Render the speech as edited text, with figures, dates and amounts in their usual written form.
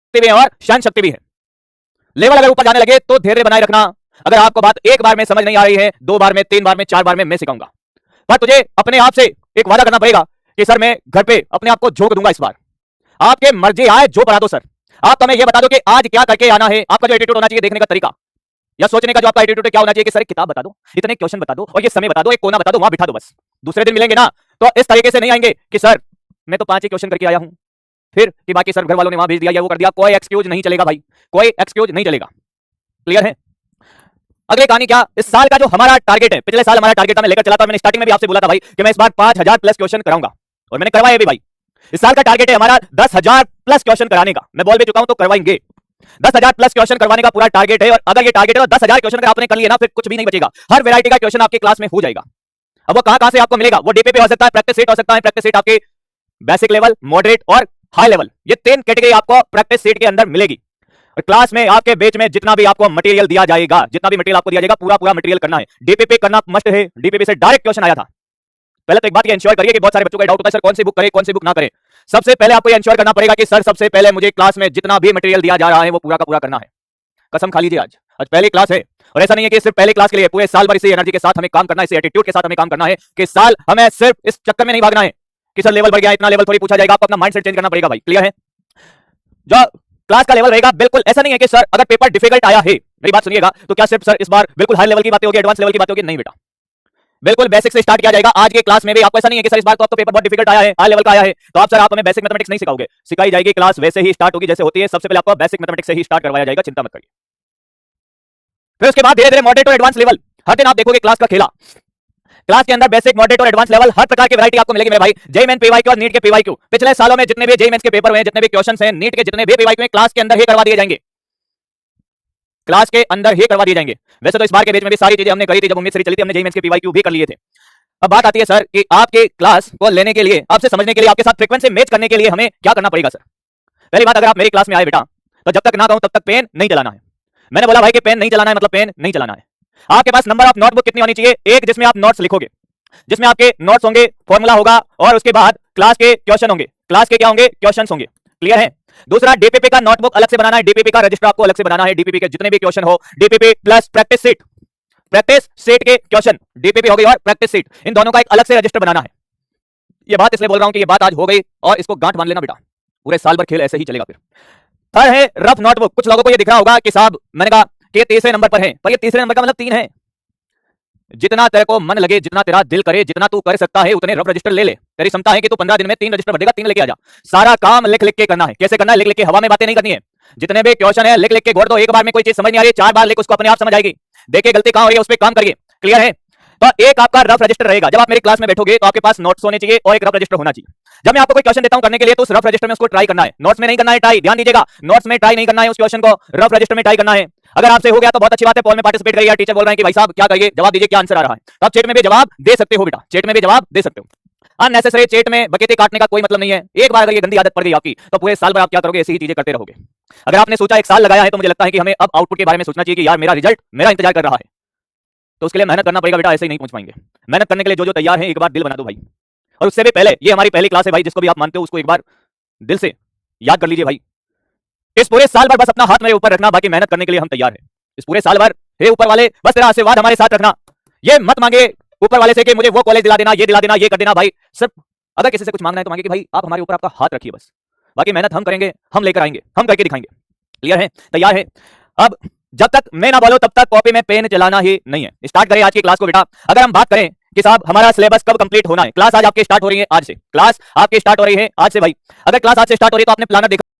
शक्ति भी है और सहन शक्ति भी है। लेवल अगर ऊपर जाने लगे तो धैर्य बनाए रखना। अगर आपको बात एक बार में समझ नहीं आ रही है, 2 बार में, 3 बार में, 4 बार में मैं सिखाऊंगा, पर तुझे अपने आप से एक वादा करना पड़ेगा कि सर मैं घर पे अपने आप को झोंक दूंगा इस बार। आपके मर्जी आए जो पढ़ा दो सर, आप हमें यह बता दो कि आज क्या करके आना है। आपका जो एटीट्यूड होना चाहिए देखने का तरीका या सोचने का जो आपका एटीट्यूड है क्या होना चाहिए कि सर एक किताब बता दो, इतने क्वेश्चन बता दो और ये समय बता दो, एक कोना बता दो, वहां बिठा दो बस। दूसरे दिन मिलेंगे ना तो इस तरीके से नहीं आएंगे कि सर मैं तो 5 ही क्वेश्चन करके आया हूं, फिर कि बाकी सर घर वालों ने वहां भेज दिया या वो कर दिया। कोई एक्सक्यूज नहीं चलेगा भाई, कोई एक्सक्यूज नहीं चलेगा। क्लियर है? अगली कहानी क्या, इस साल का जो हमारा टारगेट है, पिछले साल हमारा टारगेट था, मैं लेकर चला था, मैंने स्टार्टिंग में भी आपसे बोला था भाई कि मैं इस बार 5000 प्लस क्वेश्चन कराऊंगा और मैंने करवाए भी भाई। इस साल का टारगेट है हमारा 10,000 प्लस क्वेश्चन कराने का। मैं बोल भी चुका हूं तो करवाएंगे। 10,000 प्लस क्वेश्चन करवाने का पूरा टारगेट है और अगर ये टारगेट है तो 10,000 क्वेश्चन अगर आपने कर लिया ना फिर कुछ भी नहीं बचेगा। हर वैरायटी का क्वेश्चन आपकी क्लास में हो जाएगा। अब वो कहां से आपको मिलेगा, वो डीपीपी हो सकता है, प्रैक्टिस सेट हो सकता है। प्रैक्टिस सेट आपके बेसिक लेवल, मॉडरेट और हाई लेवल, ये 3 कैटेगरी आपको प्रैक्टिस सेट के अंदर मिलेगी। और क्लास में आपके बेच में जितना भी आपको मटेरियल दिया जाएगा, जितना भी मटेरियल आपको दिया जाएगा पूरा मटेरियल करना है। डीपीपी करना मस्ट है। डीपीपी से डायरेक्ट क्वेश्चन आया था। पहले तो एक बात ये इंश्योर करिए कि बहुत सारे बच्चों का डाउट होता है सर कौन सी बुक करें, कौन सी बुक ना करें। सबसे पहले आपको इंश्योर करना पड़ेगा कि सर सबसे पहले मुझे क्लास में जितना भी मटेरियल दिया जा रहा है वो पूरा का पूरा करना है। कसम खा लीजिए, आज पहली क्लास है और ऐसा नहीं है कि सिर्फ पहली क्लास के लिए, पूरे साल भर इसी एनर्जी के साथ हमें काम करना है, इसी एटीट्यूड के साथ हमें काम करना है कि साल हमें सिर्फ इस चक्कर में नहीं भागना है कि सर लेवल बढ़ गया, इतना लेवल थोड़ी पूछा जाएगा। आपको अपना माइंडसेट चेंज करना पड़ेगा भाई। क्लियर है? जो क्लास का लेवल रहेगा बिल्कुल ऐसा नहीं है कि सर अगर पेपर डिफिकल्ट आया है, मेरी बात सुनिएगा, तो क्या सिर्फ सर इस बार बिल्कुल हाई लेवल की बातें होगी, एडवांस लेवल की बातें होगी? नहीं बेटा, बिल्कुल बेसिक से स्टार्ट किया जाएगा। आज के क्लास में भी आपको ऐसा नहीं है कि सर इस बार तो आपको पेपर बहुत डिफिकल्ट आया है, हाई लेवल का आया है, तो आप सर आप हमें बेसिक मैथमेटिक्स नहीं सिखाओगे। सिखाई जाएगी क्लास वैसे ही स्टार्ट होगी जैसे होती है। सबसे पहले आपको बेसिक मैथमेटिक्स से ही स्टार्ट करवाया जाएगा, चिंता मत करिए। फिर उसके बाद धीरे धीरे मॉडरेट और एडवांस लेवल। हर दिन आप देखोगे क्लास का खेला। क्लास के अंदर बेसिक, मॉडरेट और एडवांस लेवल हर प्रकार की वैरायटी आपको मिलेगी मेरे भाई। जेईई मेन पीवाईक्यू और नीट के पीवाईक्यू, पिछले सालों में जितने भी जेईई मेंस के पेपर हुए हैं, जितने भी क्वेश्चंस हैं, नीट के जितने भी पीवाईक्यू हैं, क्लास के अंदर ही करवा दिए जाएंगे। क्लास के अंदर ही करवा दिए जाएंगे। वैसे तो इस बार के बैच में भी सारी चीजें हमने करी थी, जब उम्मीद से चली थी, हमने जेईई मेंस के पीवाईक्यू भी कर लिए थे। अब बात आती है सर कि आपके क्लास को लेने के लिए, आपसे समझने के लिए, आपके साथ फ्रीक्वेंसी मैच करने के लिए हमें क्या करना पड़ेगा सर? पहली बात, अगर आप मेरी क्लास में आए बेटा तो जब तक ना कहूं तब तक पेन नहीं चलाना है। मैंने बोला भाई कि पेन नहीं चलाना है मतलब पेन नहीं चलाना है। आपके पास नंबर ऑफ नोटबुक कितनी होनी चाहिए? एक, जिसमें आप नोट्स लिखोगे, जिसमें आपके नोट्स होंगे, फॉर्मूला होगा और उसके बाद क्लास के क्वेश्चन होंगे। क्लास के क्या होंगे? क्वेश्चंस होंगे। क्लियर है? दूसरा, डीपीपी का नोटबुक अलग से बनाना है, डीपीपी का रजिस्टर आपको अलग से बनाना है। डीपीपी के जितने भी क्वेश्चन हो, DPP plus practice set, practice set के क्वेश्चन, डीपीपी हो गई और प्रैक्टिस सेट, इन दोनों का एक अलग से रजिस्टर बनाना है। ये बात इसलिए बोल रहा हूं कि ये बात आज हो गई और इसको गांठ बांध लेना बेटा, पूरे साल भर खेल ऐसे ही चलेगा। फिर थर्ड है रफ नोटबुक। कुछ लोगों को ये दिख रहा होगा कि साहब मैंने कहा कि तीसरे नंबर पर है, पर ये तीसरे नंबर का मतलब 3 है। जितना तेरे को मन लगे, जितना तेरा दिल करे, जितना तू कर सकता है उतने रफ रजिस्टर ले ले। तेरी क्षमता है कि तू 15 दिन में 3 रजिस्टर भर देगा, 3 लेके आ जा। सारा काम लिख लिख के करना है। कैसे करना है? लिख लिख के, हवा में बातें नहीं करनी है। जितने भी क्वेश्चन है लिख लिख के घोड़ दो। एक बार में कोई चीज समझ नहीं आ रही, 4 बार लिख, उसको अपने आप समझ आएगी। देखिए गलती कहां हो रही है, उस पर काम करिए। क्लियर है? तो एक आपका रफ रजिस्टर रहेगा। जब आप मेरी क्लास में बैठोगे तो आपके पास नोट्स होने चाहिए और एक रफ रजिस्टर होना चाहिए। जब मैं आपको कोई क्वेश्चन देता हूं करने के लिए तो उस रफ रजिस्टर में उसको ट्राई करना है, नोट्स में नहीं करना है ट्राई। ध्यान दीजिएगा, नोट्स में ट्राई नहीं करना है, उस क्वेश्चन को रफ रजिस्टर में ट्राई करना है। अगर आपसे हो गया तो बहुत अच्छी बात है, पोल में पार्टिसिपेट करिए। टीचर बोल रहे हैं कि भाई साहब क्या करिए, जवाब दीजिए, क्या आंसर आ रहा है। तो आप चैट में भी जवाब दे सकते हो बेटा, चैट में भी जवाब दे सकते हो। अननेसेसरी चैट में बकेते काटने का कोई मतलब नहीं है। एक बार अगर ये गंदी आदत पड़ गई आपकी तो पूरे साल भर आप क्या करोगे? ऐसी ही चीजें करते रहोगे। अगर आपने सोचा 1 साल लगाया है तो मुझे लगता है कि हमें अब आउटपुट के बारे में सोचना चाहिए कि यार मेरा रिजल्ट मेरा इंतजार कर रहा है, तो उसके लिए मेहनत करना पड़ेगा बेटा, ऐसे ही नहीं पहुंच पाएंगे। मेहनत करने के लिए जो जो तैयार है एक बार दिल बना दो भाई। और उससे भी पहले, ये हमारी पहली क्लास है भाई, जिसको भी आप मानते हो उसको एक बार दिल से याद कर लीजिए भाई। इस पूरे साल भर बस अपना हाथ मेरे ऊपर रखना, बाकी मेहनत करने के लिए हम तैयार हैं। इस पूरे साल भर हे ऊपर वाले बस तेरा आशीर्वाद हमारे साथ रखना। ये मत मांगे ऊपर वाले से कि मुझे वो कॉलेज दिला देना, ये दिला देना, ये कर देना। भाई सिर्फ अगर किसी से कुछ मांगना है तो मांगे कि भाई आप हमारे ऊपर आपका हाथ रखिए बस, बाकी मेहनत हम करेंगे, हम लेकर आएंगे, हम करके दिखाएंगे। क्लियर है? तैयार है? अब जब तक मैं ना बोलो तब तक कॉपी में पेन चलाना ही नहीं है। स्टार्ट करें आज की क्लास को बेटा। अगर हम बात करें कि साहब हमारा सिलेबस कब कंप्लीट होना है, क्लास आज आपकी स्टार्ट हो रही है, आज से क्लास आपकी स्टार्ट हो रही है, आज से भाई। अगर क्लास आज से स्टार्ट हो रही है तो आपने प्लानर देखा